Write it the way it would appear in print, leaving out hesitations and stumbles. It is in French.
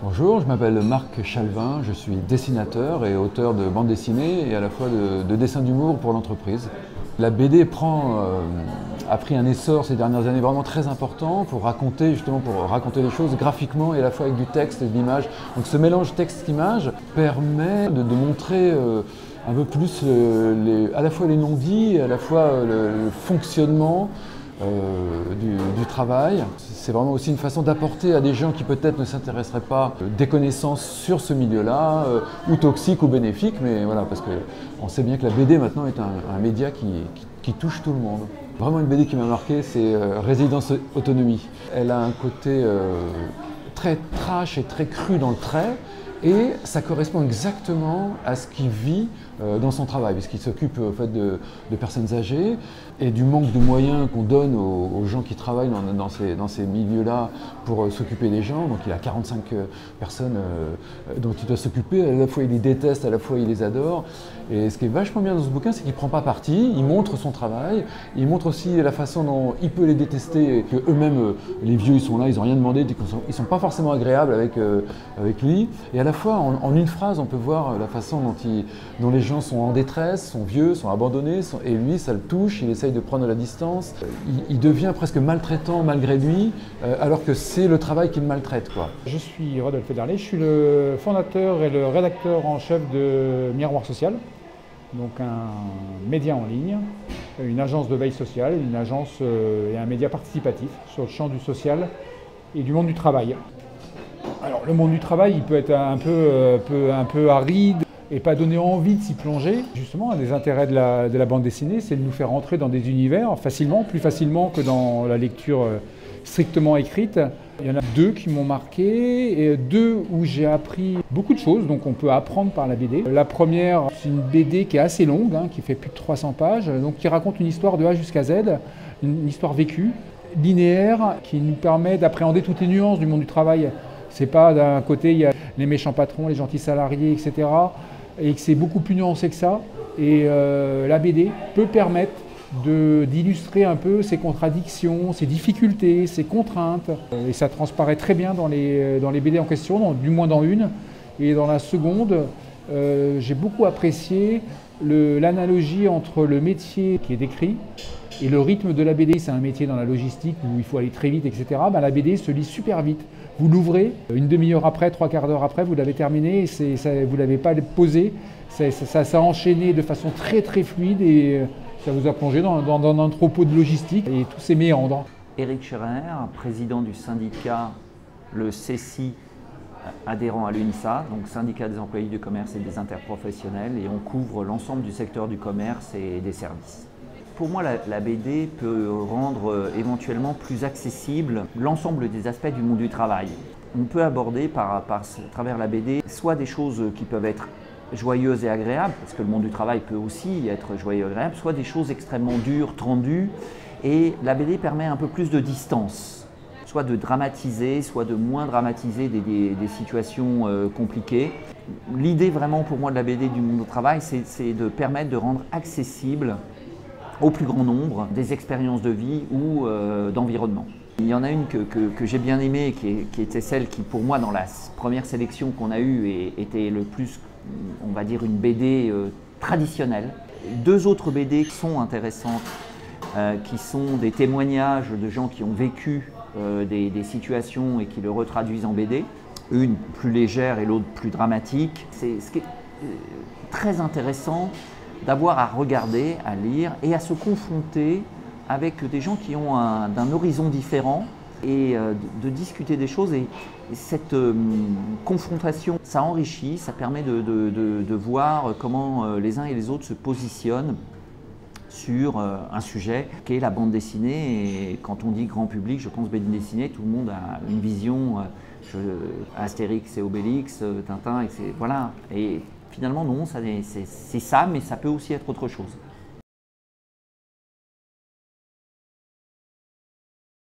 Bonjour, je m'appelle Marc Chalvin, je suis dessinateur et auteur de bande dessinée et à la fois de dessins d'humour pour l'entreprise. La BD a pris un essor ces dernières années vraiment très important pour raconter les choses graphiquement et à la fois avec du texte et de l'image. Donc ce mélange texte-image permet de montrer un peu plus à la fois les non-dits et à la fois le fonctionnement du travail. C'est vraiment aussi une façon d'apporter à des gens qui peut-être ne s'intéresseraient pas des connaissances sur ce milieu-là, ou toxiques ou bénéfiques, mais voilà, parce qu'on sait bien que la BD maintenant est un média qui touche tout le monde. Vraiment une BD qui m'a marqué, c'est Résidence Autonomie. Elle a un côté très trash et très cru dans le trait, et ça correspond exactement à ce qu'il vit dans son travail, puisqu'il s'occupe en fait, de personnes âgées et du manque de moyens qu'on donne aux gens qui travaillent dans ces milieux-là pour s'occuper des gens. Donc il a 45 personnes dont il doit s'occuper, à la fois il les déteste, à la fois il les adore. Et ce qui est vachement bien dans ce bouquin, c'est qu'il ne prend pas parti, il montre son travail, il montre aussi la façon dont il peut les détester, et qu'eux-mêmes, les vieux, ils sont là, ils n'ont rien demandé, ils ne sont pas forcément agréables avec lui. Et à la fois, en une phrase, on peut voir la façon dont les gens sont en détresse, sont vieux, sont abandonnés, et lui, ça le touche, il essaye de prendre de la distance. Il devient presque maltraitant malgré lui, alors que c'est le travail qui le maltraite, quoi. Je suis Rodolphe Ederlé, je suis le fondateur et le rédacteur en chef de Miroir Social, donc un média en ligne, une agence de veille sociale, une agence et un média participatif sur le champ du social et du monde du travail. Alors le monde du travail, il peut être un peu aride et pas donner envie de s'y plonger. Justement, un des intérêts de la bande dessinée, c'est de nous faire rentrer dans des univers facilement, plus facilement que dans la lecture strictement écrite. Il y en a deux qui m'ont marqué, et deux où j'ai appris beaucoup de choses, donc on peut apprendre par la BD. La première, c'est une BD qui est assez longue, qui fait plus de 300 pages, donc qui raconte une histoire de A jusqu'à Z, une histoire vécue, linéaire, qui nous permet d'appréhender toutes les nuances du monde du travail. C'est pas d'un côté, il y a les méchants patrons, les gentils salariés, etc. Et que c'est beaucoup plus nuancé que ça. Et la BD peut permettre d'illustrer un peu ces contradictions, ces difficultés, ces contraintes. Et ça transparaît très bien dans les BD en question, du moins dans une. Et dans la seconde, j'ai beaucoup apprécié l'analogie entre le métier qui est décrit et le rythme de la BD. C'est un métier dans la logistique où il faut aller très vite, etc. La BD se lit super vite. Vous l'ouvrez, une demi-heure après, 3/4 d'heure après, vous l'avez terminé, et vous ne l'avez pas posé. Ça s'est enchaîné de façon très très fluide, et ça vous a plongé dans un entrepôt de logistique et tous ces méandres. Éric Scherer, président du syndicat, le CECI, adhérent à l'UNISA, donc syndicat des employés du commerce et des interprofessionnels, et on couvre l'ensemble du secteur du commerce et des services. Pour moi, la BD peut rendre éventuellement plus accessible l'ensemble des aspects du monde du travail. On peut aborder à travers la BD soit des choses qui peuvent être joyeuses et agréables, parce que le monde du travail peut aussi être joyeux et agréable, soit des choses extrêmement dures, tendues, et la BD permet un peu plus de distance, soit de dramatiser, soit de moins dramatiser des situations compliquées. L'idée vraiment pour moi de la BD du monde du travail, c'est de permettre de rendre accessible au plus grand nombre des expériences de vie ou d'environnement. Il y en a une que j'ai bien aimée, qui était celle qui, pour moi, dans la première sélection qu'on a eue, était le plus, on va dire, une BD traditionnelle. Deux autres BD qui sont intéressantes, qui sont des témoignages de gens qui ont vécu des situations et qui le retraduisent en BD. Une plus légère et l'autre plus dramatique. C'est ce qui est très intéressant d'avoir à regarder, à lire et à se confronter avec des gens qui ont d'un horizon différent, et de discuter des choses. Et cette confrontation, ça enrichit, ça permet de voir comment les uns et les autres se positionnent sur un sujet qui est la bande dessinée. Et quand on dit grand public, je pense bande dessinée, tout le monde a une vision, Astérix et Obélix, Tintin, voilà. Et finalement non, c'est ça, mais ça peut aussi être autre chose.